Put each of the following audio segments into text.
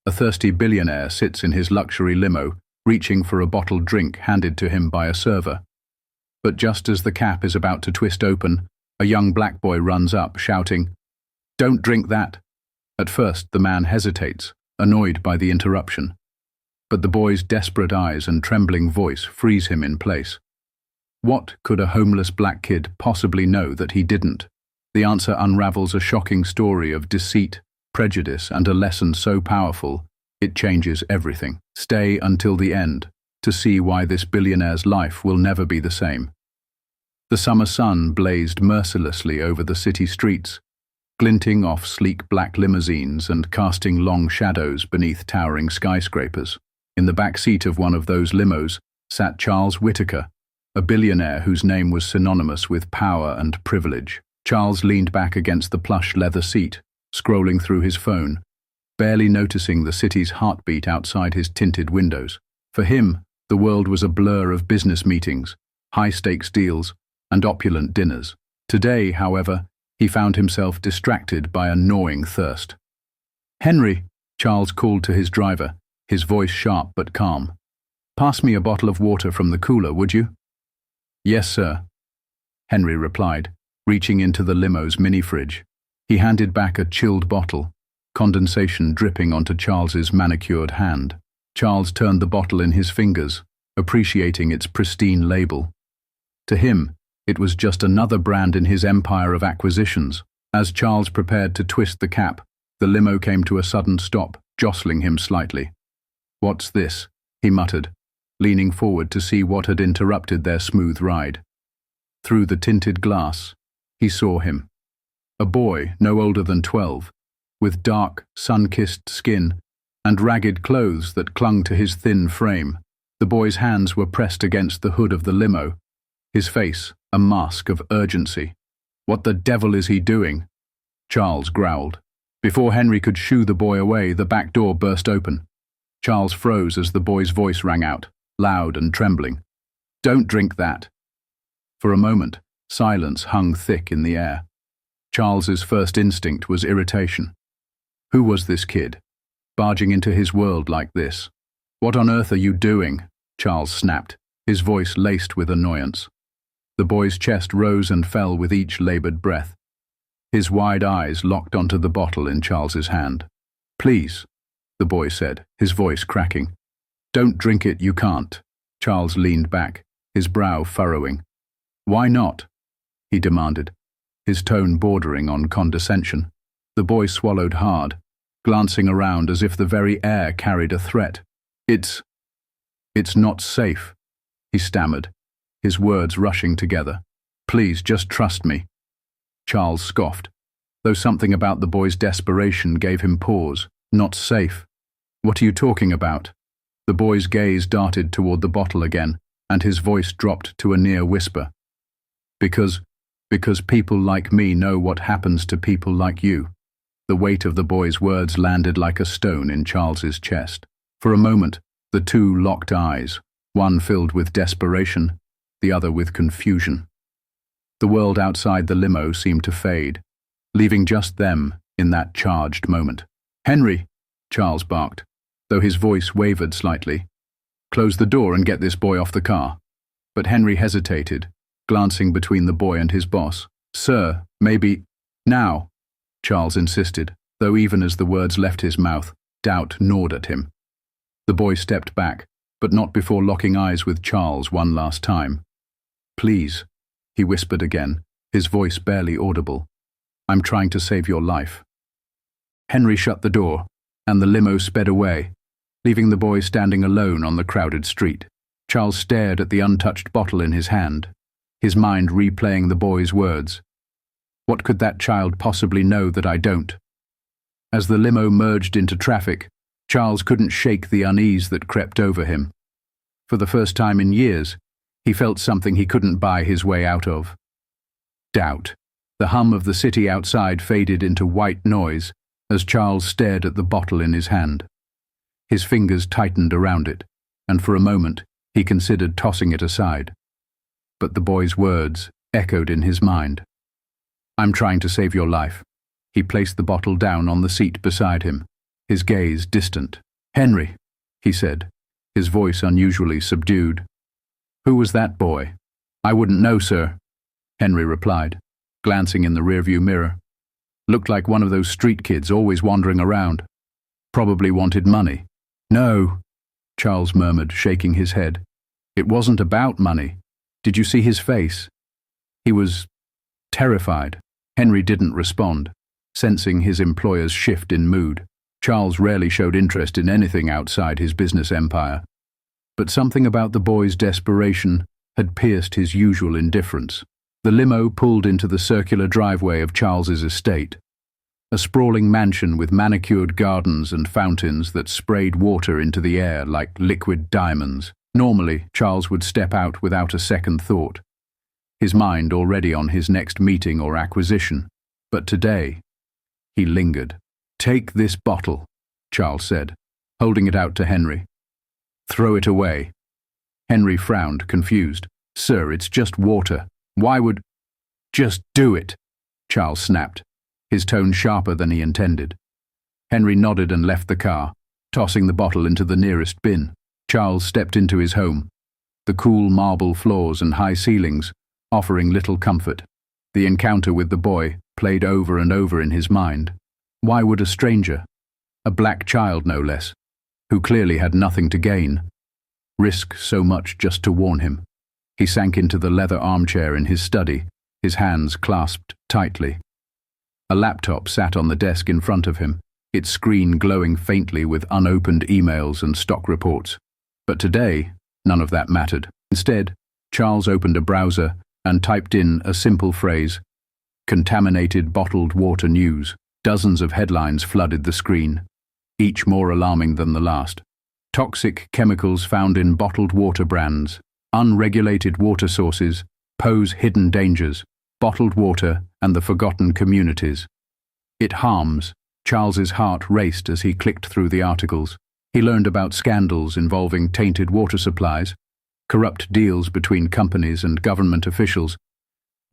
A thirsty billionaire sits in his luxury limo, reaching for a bottled drink handed to him by a server. But just as the cap is about to twist open, a young black boy runs up, shouting, "Don't drink that!" At first, the man hesitates, annoyed by the interruption. But the boy's desperate eyes and trembling voice freeze him in place. What could a homeless black kid possibly know that he didn't? The answer unravels a shocking story of deceit, prejudice, and a lesson so powerful, it changes everything. Stay until the end to see why this billionaire's life will never be the same. The summer sun blazed mercilessly over the city streets, glinting off sleek black limousines and casting long shadows beneath towering skyscrapers. In the back seat of one of those limos sat Charles Whitaker, a billionaire whose name was synonymous with power and privilege. Charles leaned back against the plush leather seat, scrolling through his phone, barely noticing the city's heartbeat outside his tinted windows. For him, the world was a blur of business meetings, high-stakes deals, and opulent dinners. Today, however, he found himself distracted by a gnawing thirst. "Henry," Charles called to his driver, his voice sharp but calm. "Pass me a bottle of water from the cooler, would you?" "Yes, sir," Henry replied, reaching into the limo's mini-fridge. He handed back a chilled bottle, condensation dripping onto Charles's manicured hand. Charles turned the bottle in his fingers, appreciating its pristine label. To him, it was just another brand in his empire of acquisitions. As Charles prepared to twist the cap, the limo came to a sudden stop, jostling him slightly. "What's this?" he muttered, leaning forward to see what had interrupted their smooth ride. Through the tinted glass, he saw him. A boy no older than 12, with dark, sun-kissed skin and ragged clothes that clung to his thin frame. The boy's hands were pressed against the hood of the limo, his face a mask of urgency. "What the devil is he doing?" Charles growled. Before Henry could shoo the boy away, the back door burst open. Charles froze as the boy's voice rang out, loud and trembling. "Don't drink that." For a moment, silence hung thick in the air. Charles's first instinct was irritation. Who was this kid, barging into his world like this? "What on earth are you doing?" Charles snapped, his voice laced with annoyance. The boy's chest rose and fell with each labored breath. His wide eyes locked onto the bottle in Charles's hand. "Please," the boy said, his voice cracking. "Don't drink it, you can't." Charles leaned back, his brow furrowing. "Why not?" he demanded, his tone bordering on condescension. The boy swallowed hard, glancing around as if the very air carried a threat. It's not safe," he stammered, his words rushing together. "Please, just trust me." Charles scoffed, though something about the boy's desperation gave him pause. "Not safe? What are you talking about?" The boy's gaze darted toward the bottle again, and his voice dropped to a near whisper. Because people like me know what happens to people like you." The weight of the boy's words landed like a stone in Charles's chest. For a moment, the two locked eyes, one filled with desperation, the other with confusion. The world outside the limo seemed to fade, leaving just them in that charged moment. "Henry," Charles barked, though his voice wavered slightly. "Close the door and get this boy off the car." But Henry hesitated, glancing between the boy and his boss. "Sir, maybe now," Charles insisted, though even as the words left his mouth, doubt gnawed at him. The boy stepped back, but not before locking eyes with Charles one last time. "Please," he whispered again, his voice barely audible. "I'm trying to save your life." Henry shut the door, and the limo sped away, leaving the boy standing alone on the crowded street. Charles stared at the untouched bottle in his hand, his mind replaying the boy's words. What could that child possibly know that I don't? As the limo merged into traffic, Charles couldn't shake the unease that crept over him. For the first time in years, he felt something he couldn't buy his way out of. Doubt. The hum of the city outside faded into white noise as Charles stared at the bottle in his hand. His fingers tightened around it, and for a moment he considered tossing it aside. But the boy's words echoed in his mind. "I'm trying to save your life." He placed the bottle down on the seat beside him, his gaze distant. "Henry," he said, his voice unusually subdued. "Who was that boy?" "I wouldn't know, sir," Henry replied, glancing in the rearview mirror. "Looked like one of those street kids always wandering around. Probably wanted money." "No," Charles murmured, shaking his head. "It wasn't about money. Did you see his face? He was terrified." Henry didn't respond, sensing his employer's shift in mood. Charles rarely showed interest in anything outside his business empire, but something about the boy's desperation had pierced his usual indifference. The limo pulled into the circular driveway of Charles's estate, a sprawling mansion with manicured gardens and fountains that sprayed water into the air like liquid diamonds. Normally, Charles would step out without a second thought, his mind already on his next meeting or acquisition. But today, he lingered. "Take this bottle," Charles said, holding it out to Henry. "Throw it away." Henry frowned, confused. "Sir, it's just water. Why would—" "Just do it," Charles snapped, his tone sharper than he intended. Henry nodded and left the car, tossing the bottle into the nearest bin. Charles stepped into his home, the cool marble floors and high ceilings offering little comfort. The encounter with the boy played over and over in his mind. Why would a stranger, a black child no less, who clearly had nothing to gain, risk so much just to warn him? He sank into the leather armchair in his study, his hands clasped tightly. A laptop sat on the desk in front of him, its screen glowing faintly with unopened emails and stock reports. But today, none of that mattered. Instead, Charles opened a browser and typed in a simple phrase: "Contaminated bottled water news." Dozens of headlines flooded the screen, each more alarming than the last. Toxic chemicals found in bottled water brands. Unregulated water sources pose hidden dangers. Bottled water and the forgotten communities. It harms. Charles's heart raced as he clicked through the articles. He learned about scandals involving tainted water supplies, corrupt deals between companies and government officials,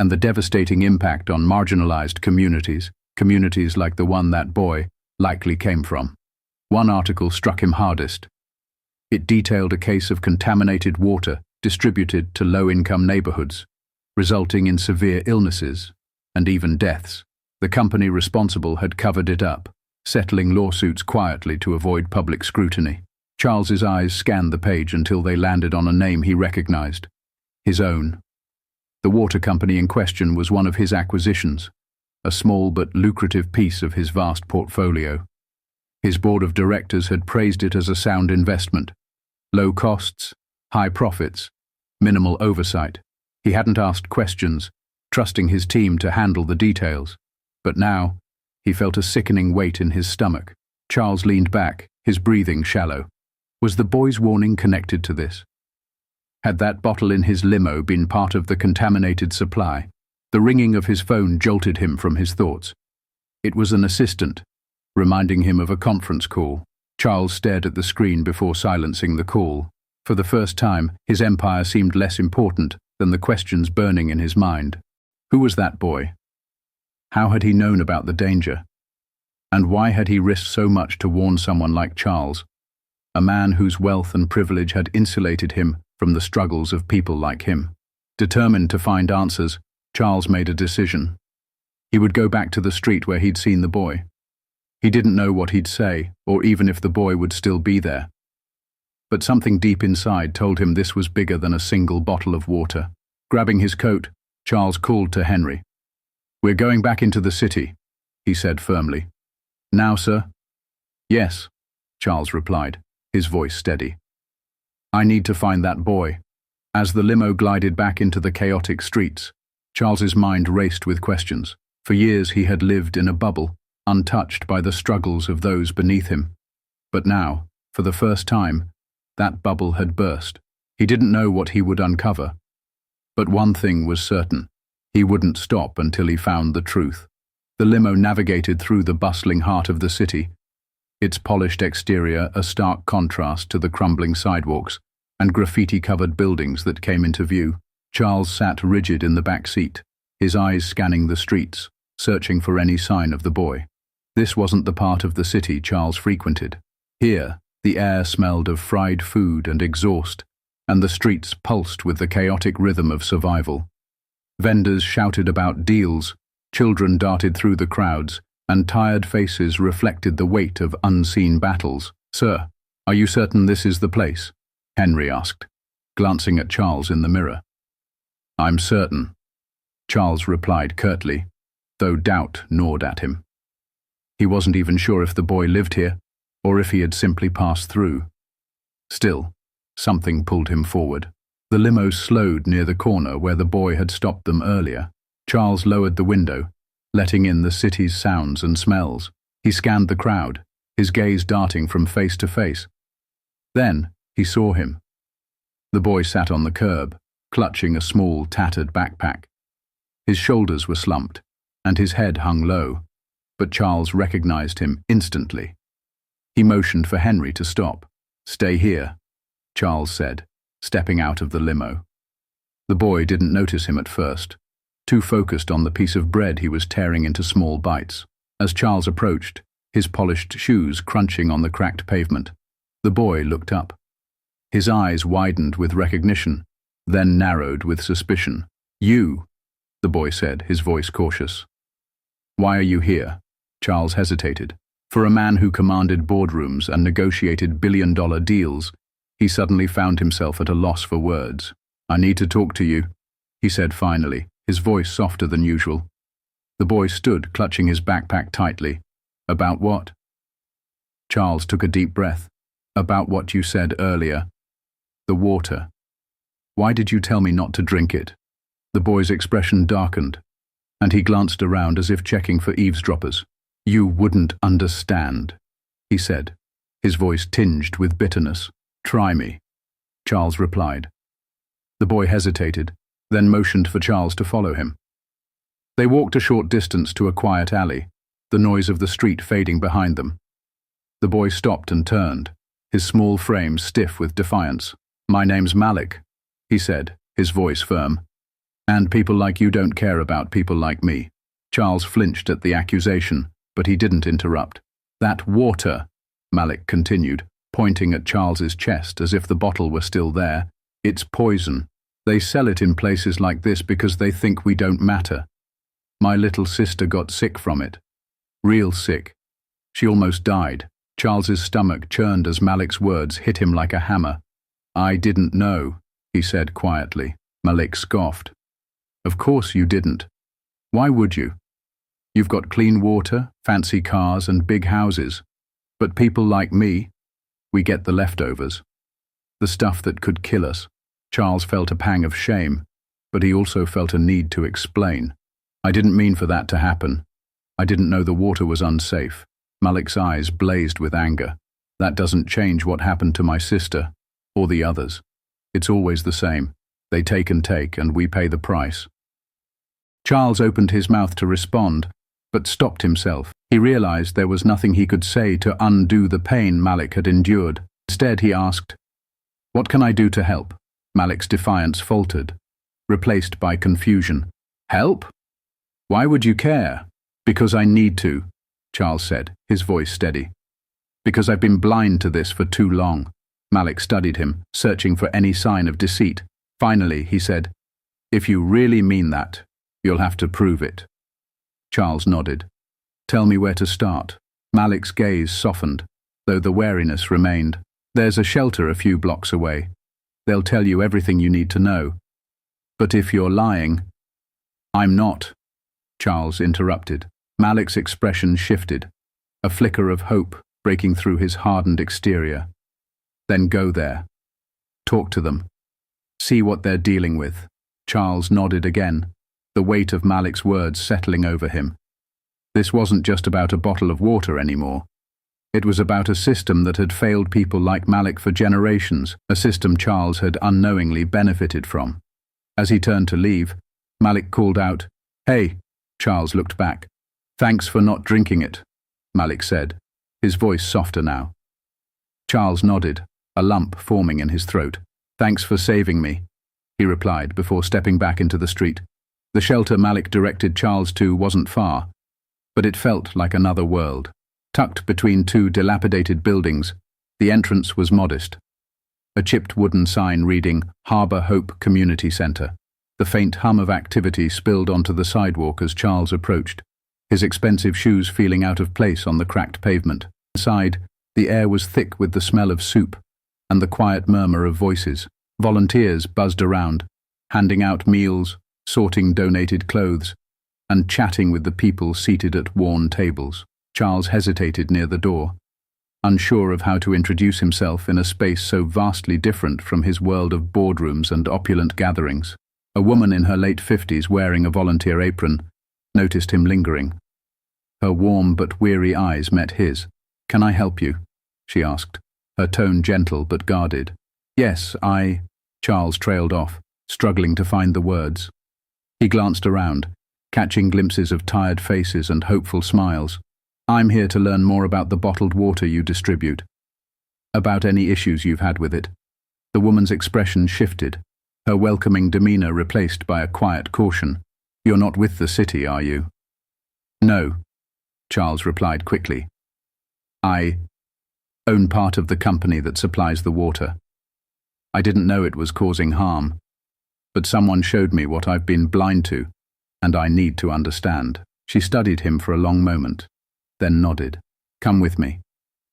and the devastating impact on marginalized communities like the one that boy likely came from. One article struck him hardest. It detailed a case of contaminated water distributed to low-income neighborhoods, resulting in severe illnesses and even deaths. The company responsible had covered it up, settling lawsuits quietly to avoid public scrutiny. Charles's eyes scanned the page until they landed on a name he recognized: his own. The water company in question was one of his acquisitions, a small but lucrative piece of his vast portfolio. His board of directors had praised it as a sound investment. Low costs, high profits, minimal oversight. He hadn't asked questions, trusting his team to handle the details. But now, he felt a sickening weight in his stomach. Charles leaned back, his breathing shallow. Was the boy's warning connected to this? Had that bottle in his limo been part of the contaminated supply? The ringing of his phone jolted him from his thoughts. It was an assistant, reminding him of a conference call. Charles stared at the screen before silencing the call. For the first time, his empire seemed less important than the questions burning in his mind. Who was that boy? How had he known about the danger? And why had he risked so much to warn someone like Charles, a man whose wealth and privilege had insulated him from the struggles of people like him? Determined to find answers, Charles made a decision. He would go back to the street where he'd seen the boy. He didn't know what he'd say, or even if the boy would still be there. But something deep inside told him this was bigger than a single bottle of water. Grabbing his coat, Charles called to Henry. "We're going back into the city," he said firmly. "Now, sir?" "Yes," Charles replied, his voice steady. "I need to find that boy." As the limo glided back into the chaotic streets, Charles's mind raced with questions. For years he had lived in a bubble, untouched by the struggles of those beneath him. But now, for the first time, that bubble had burst. He didn't know what he would uncover. But one thing was certain: he wouldn't stop until he found the truth. The limo navigated through the bustling heart of the city, its polished exterior a stark contrast to the crumbling sidewalks and graffiti-covered buildings that came into view. Charles sat rigid in the back seat, his eyes scanning the streets, searching for any sign of the boy. This wasn't the part of the city Charles frequented. Here, the air smelled of fried food and exhaust, and the streets pulsed with the chaotic rhythm of survival. Vendors shouted about deals, children darted through the crowds, and tired faces reflected the weight of unseen battles. "Sir, are you certain this is the place?" Henry asked, glancing at Charles in the mirror. "I'm certain," Charles replied curtly, though doubt gnawed at him. He wasn't even sure if the boy lived here, or if he had simply passed through. Still, something pulled him forward. The limo slowed near the corner where the boy had stopped them earlier. Charles lowered the window, letting in the city's sounds and smells. He scanned the crowd, his gaze darting from face to face. Then he saw him. The boy sat on the curb, clutching a small, tattered backpack. His shoulders were slumped, and his head hung low, but Charles recognized him instantly. He motioned for Henry to stop. "Stay here," Charles said, stepping out of the limo. The boy didn't notice him at first, too focused on the piece of bread he was tearing into small bites. As Charles approached, his polished shoes crunching on the cracked pavement, the boy looked up. His eyes widened with recognition, then narrowed with suspicion. "You," the boy said, his voice cautious. "Why are you here?" Charles hesitated. For a man who commanded boardrooms and negotiated billion-dollar deals, he suddenly found himself at a loss for words. "I need to talk to you," he said finally, his voice softer than usual. The boy stood, clutching his backpack tightly. "About what?" Charles took a deep breath. "About what you said earlier. The water. Why did you tell me not to drink it?" The boy's expression darkened, and he glanced around as if checking for eavesdroppers. "You wouldn't understand," he said, his voice tinged with bitterness. "Try me," Charles replied. The boy hesitated, then motioned for Charles to follow him. They walked a short distance to a quiet alley, the noise of the street fading behind them. The boy stopped and turned, his small frame stiff with defiance. "My name's Malik," he said, his voice firm. "And people like you don't care about people like me." Charles flinched at the accusation, but he didn't interrupt. "That water," Malik continued, pointing at Charles's chest as if the bottle were still there, "it's poison. They sell it in places like this because they think we don't matter. My little sister got sick from it. Real sick. She almost died." Charles's stomach churned as Malik's words hit him like a hammer. "I didn't know," he said quietly. Malik scoffed. "Of course you didn't. Why would you? You've got clean water, fancy cars, and big houses. But people like me, we get the leftovers. The stuff that could kill us." Charles felt a pang of shame, but he also felt a need to explain. "I didn't mean for that to happen. I didn't know the water was unsafe." Malik's eyes blazed with anger. "That doesn't change what happened to my sister, or the others. It's always the same. They take, and we pay the price." Charles opened his mouth to respond, but stopped himself. He realized there was nothing he could say to undo the pain Malik had endured. Instead, he asked, "What can I do to help?" Malik's defiance faltered, replaced by confusion. "Help? Why would you care?" "Because I need to," Charles said, his voice steady. "Because I've been blind to this for too long." Malik studied him, searching for any sign of deceit. Finally, he said, "If you really mean that, you'll have to prove it." Charles nodded. "Tell me where to start." Malik's gaze softened, though the wariness remained. "There's a shelter a few blocks away. They'll tell you everything you need to know. But if you're lying—" "I'm not," Charles interrupted. Malik's expression shifted, a flicker of hope breaking through his hardened exterior. "Then go there. Talk to them. See what they're dealing with." Charles nodded again, the weight of Malik's words settling over him. This wasn't just about a bottle of water anymore. It was about a system that had failed people like Malik for generations, a system Charles had unknowingly benefited from. As he turned to leave, Malik called out, "Hey!" Charles looked back. "Thanks for not drinking it," Malik said, his voice softer now. Charles nodded, a lump forming in his throat. "Thanks for saving me," he replied before stepping back into the street. The shelter Malik directed Charles to wasn't far. but it felt like another world. Tucked between two dilapidated buildings, the entrance was modest. A chipped wooden sign reading Harbour Hope Community Centre. The faint hum of activity spilled onto the sidewalk as Charles approached, his expensive shoes feeling out of place on the cracked pavement. Inside, the air was thick with the smell of soup and the quiet murmur of voices. Volunteers buzzed around, handing out meals, sorting donated clothes, and chatting with the people seated at worn tables. Charles hesitated near the door, unsure of how to introduce himself in a space so vastly different from his world of boardrooms and opulent gatherings. A woman in her late 50s wearing a volunteer apron noticed him lingering. Her warm but weary eyes met his. "Can I help you?" she asked, her tone gentle but guarded. "Yes, Charles trailed off, struggling to find the words. He glanced around, catching glimpses of tired faces and hopeful smiles. "I'm here to learn more about the bottled water you distribute. About any issues you've had with it." The woman's expression shifted, her welcoming demeanor replaced by a quiet caution. "You're not with the city, are you?" "No," Charles replied quickly. "I own part of the company that supplies the water. I didn't know it was causing harm, but someone showed me what I've been blind to, and I need to understand." She studied him for a long moment, then nodded. "Come with me."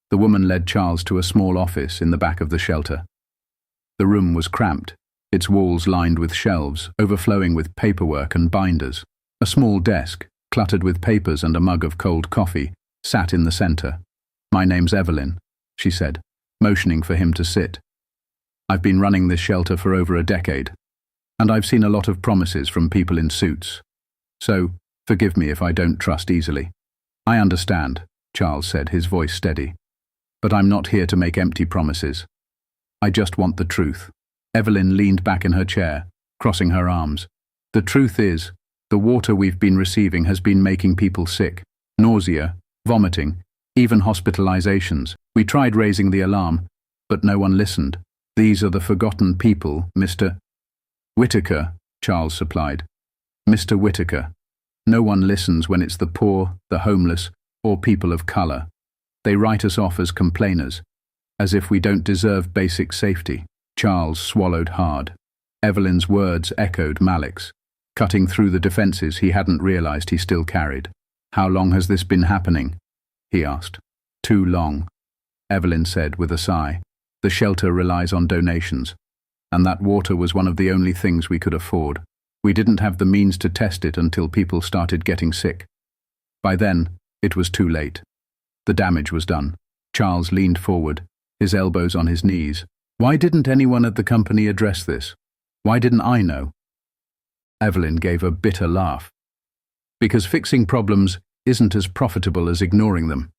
The woman led Charles to a small office in the back of the shelter. The room was cramped, its walls lined with shelves, overflowing with paperwork and binders. A small desk, cluttered with papers and a mug of cold coffee, sat in the center. "My name's Evelyn," she said, motioning for him to sit. "I've been running this shelter for over a decade, and I've seen a lot of promises from people in suits. So, forgive me if I don't trust easily." "I understand," Charles said, his voice steady. "But I'm not here to make empty promises. I just want the truth." Evelyn leaned back in her chair, crossing her arms. "The truth is, the water we've been receiving has been making people sick. Nausea, vomiting, even hospitalizations. We tried raising the alarm, but no one listened. These are the forgotten people, Mr. Whitaker," Charles supplied. "Mr. Whitaker. No one listens when it's the poor, the homeless, or people of color. They write us off as complainers, as if we don't deserve basic safety." Charles swallowed hard. Evelyn's words echoed Malik's, cutting through the defenses he hadn't realized he still carried. "How long has this been happening?" he asked. "Too long," Evelyn said with a sigh. "The shelter relies on donations, and that water was one of the only things we could afford. We didn't have the means to test it until people started getting sick. By then, it was too late. The damage was done." Charles leaned forward, his elbows on his knees. "Why didn't anyone at the company address this? Why didn't I know?" Evelyn gave a bitter laugh. "Because fixing problems isn't as profitable as ignoring them.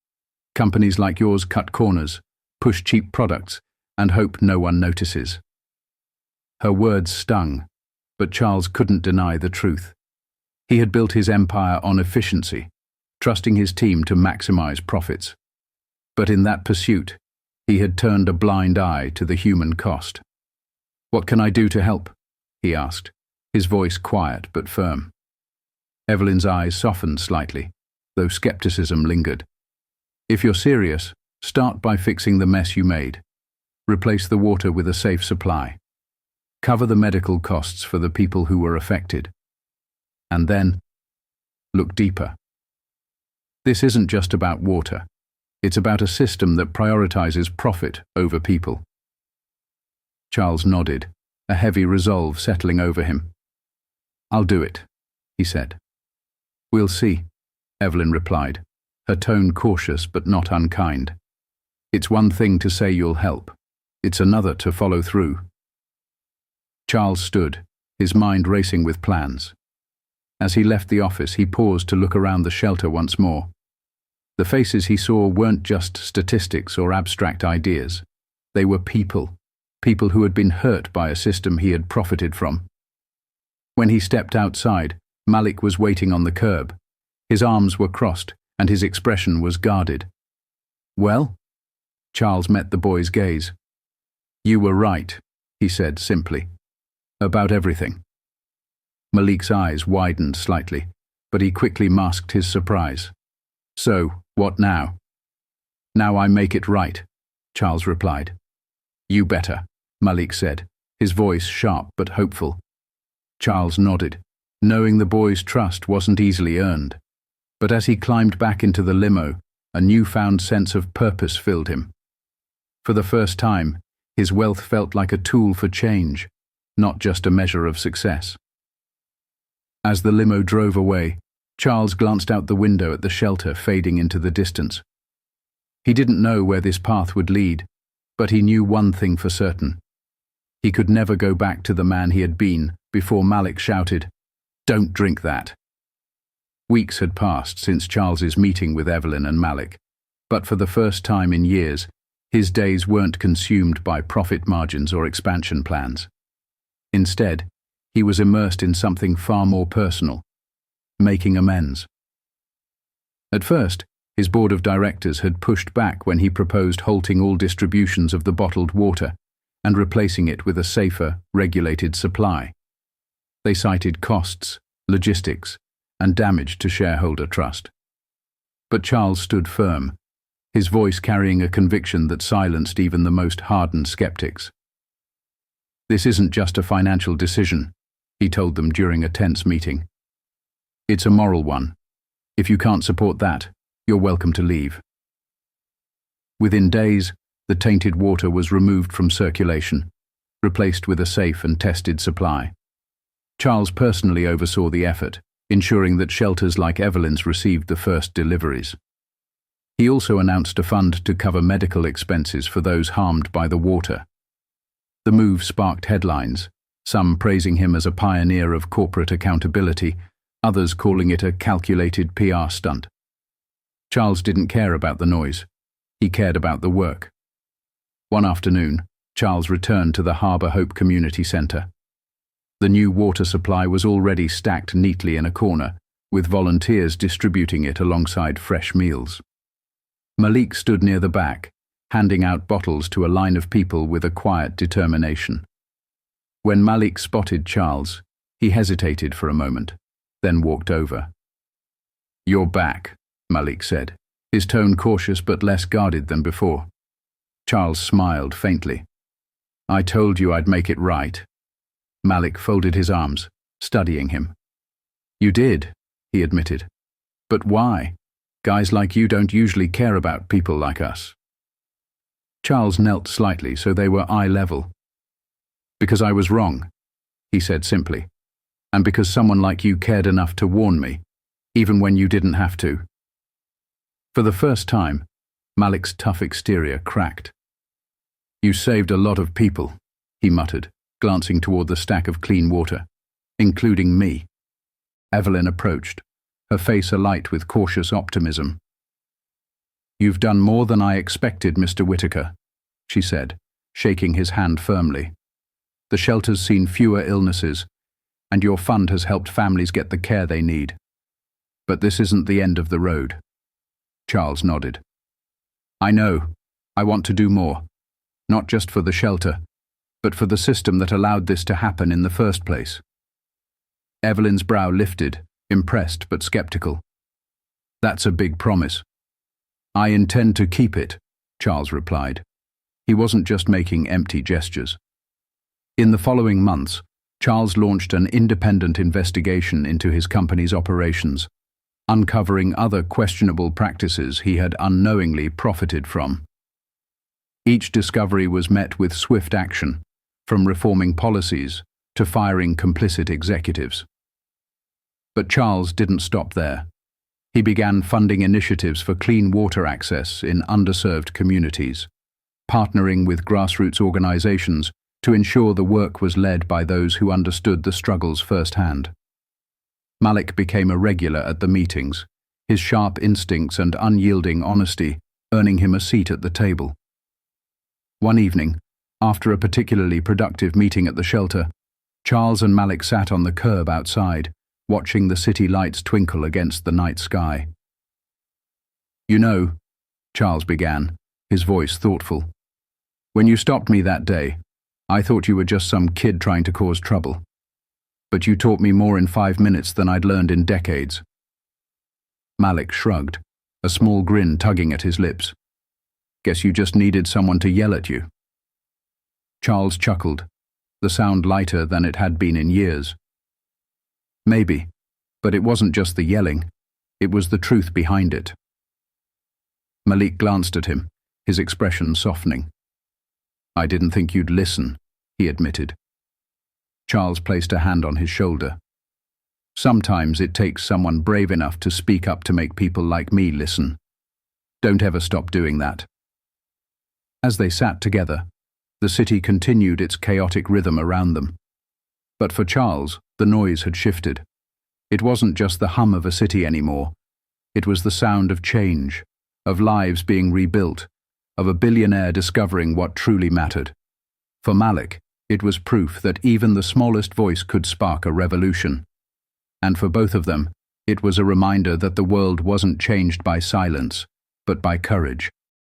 Companies like yours cut corners, push cheap products, and hope no one notices." Her words stung, but Charles couldn't deny the truth. He had built his empire on efficiency, trusting his team to maximize profits. But in that pursuit, he had turned a blind eye to the human cost. "What can I do to help?" he asked, his voice quiet but firm. Evelyn's eyes softened slightly, though skepticism lingered. "If you're serious, start by fixing the mess you made. Replace the water with a safe supply. Cover the medical costs for the people who were affected. And then, look deeper. This isn't just about water. It's about a system that prioritizes profit over people." Charles nodded, a heavy resolve settling over him. "I'll do it," he said. "We'll see," Evelyn replied, her tone cautious but not unkind. "It's one thing to say you'll help. It's another to follow through." Charles stood, his mind racing with plans. As he left the office, he paused to look around the shelter once more. The faces he saw weren't just statistics or abstract ideas. They were people who had been hurt by a system he had profited from. When he stepped outside, Malik was waiting on the curb. His arms were crossed, and his expression was guarded. "Well?" Charles met the boy's gaze. "You were right," he said simply. "About everything." Malik's eyes widened slightly, but he quickly masked his surprise. So, what now? Now I make it right, Charles replied. You better, Malik said, his voice sharp but hopeful. Charles nodded, knowing the boy's trust wasn't easily earned. But as he climbed back into the limo, a newfound sense of purpose filled him. For the first time, his wealth felt like a tool for change, not just a measure of success. As the limo drove away, Charles glanced out the window at the shelter fading into the distance. He didn't know where this path would lead, but he knew one thing for certain. He could never go back to the man he had been before Malik shouted, "Don't drink that." Weeks had passed since Charles's meeting with Evelyn and Malik, but for the first time in years, his days weren't consumed by profit margins or expansion plans. Instead, he was immersed in something far more personal, making amends. At first, his board of directors had pushed back when he proposed halting all distributions of the bottled water and replacing it with a safer, regulated supply. They cited costs, logistics, and damage to shareholder trust. But Charles stood firm, his voice carrying a conviction that silenced even the most hardened skeptics. This isn't just a financial decision, he told them during a tense meeting. It's a moral one. If you can't support that, you're welcome to leave. Within days, the tainted water was removed from circulation, replaced with a safe and tested supply. Charles personally oversaw the effort, ensuring that shelters like Evelyn's received the first deliveries. He also announced a fund to cover medical expenses for those harmed by the water. The move sparked headlines, some praising him as a pioneer of corporate accountability, others calling it a calculated PR stunt. Charles didn't care about the noise. He cared about the work. One afternoon, Charles returned to the Harbour Hope Community Centre. The new water supply was already stacked neatly in a corner, with volunteers distributing it alongside fresh meals. Malik stood near the back, handing out bottles to a line of people with a quiet determination. When Malik spotted Charles, he hesitated for a moment, then walked over. "You're back," Malik said, his tone cautious but less guarded than before. Charles smiled faintly. "I told you I'd make it right." Malik folded his arms, studying him. "You did," he admitted. "But why? Guys like you don't usually care about people like us." Charles knelt slightly so they were eye level. "Because I was wrong," he said simply, "and because someone like you cared enough to warn me, even when you didn't have to." For the first time, Malik's tough exterior cracked. "You saved a lot of people," he muttered, glancing toward the stack of clean water, "including me." Evelyn approached, her face alight with cautious optimism. "You've done more than I expected, Mr. Whitaker," she said, shaking his hand firmly. "The shelter's seen fewer illnesses, and your fund has helped families get the care they need. But this isn't the end of the road." Charles nodded. "I know. I want to do more, not just for the shelter, but for the system that allowed this to happen in the first place." Evelyn's brow lifted, impressed but skeptical. "That's a big promise." "I intend to keep it," Charles replied. He wasn't just making empty gestures. In the following months, Charles launched an independent investigation into his company's operations, uncovering other questionable practices he had unknowingly profited from. Each discovery was met with swift action, from reforming policies to firing complicit executives. But Charles didn't stop there. He began funding initiatives for clean water access in underserved communities, partnering with grassroots organizations to ensure the work was led by those who understood the struggles firsthand. Malik became a regular at the meetings, his sharp instincts and unyielding honesty earning him a seat at the table. One evening, after a particularly productive meeting at the shelter, Charles and Malik sat on the curb outside, watching the city lights twinkle against the night sky. "You know," Charles began, his voice thoughtful, "when you stopped me that day, I thought you were just some kid trying to cause trouble. But you taught me more in 5 minutes than I'd learned in decades." Malik shrugged. a small grin tugging at his lips. "Guess you just needed someone to yell at you." Charles chuckled, the sound lighter than it had been in years. "Maybe, but it wasn't just the yelling, it was the truth behind it." Malik glanced at him, his expression softening. "I didn't think you'd listen," he admitted. Charles placed a hand on his shoulder. "Sometimes it takes someone brave enough to speak up to make people like me listen. Don't ever stop doing that." As they sat together, the city continued its chaotic rhythm around them. But for Charles, the noise had shifted. It wasn't just the hum of a city anymore. It was the sound of change, of lives being rebuilt, of a billionaire discovering what truly mattered. For Malik, it was proof that even the smallest voice could spark a revolution. And for both of them, it was a reminder that the world wasn't changed by silence, but by courage.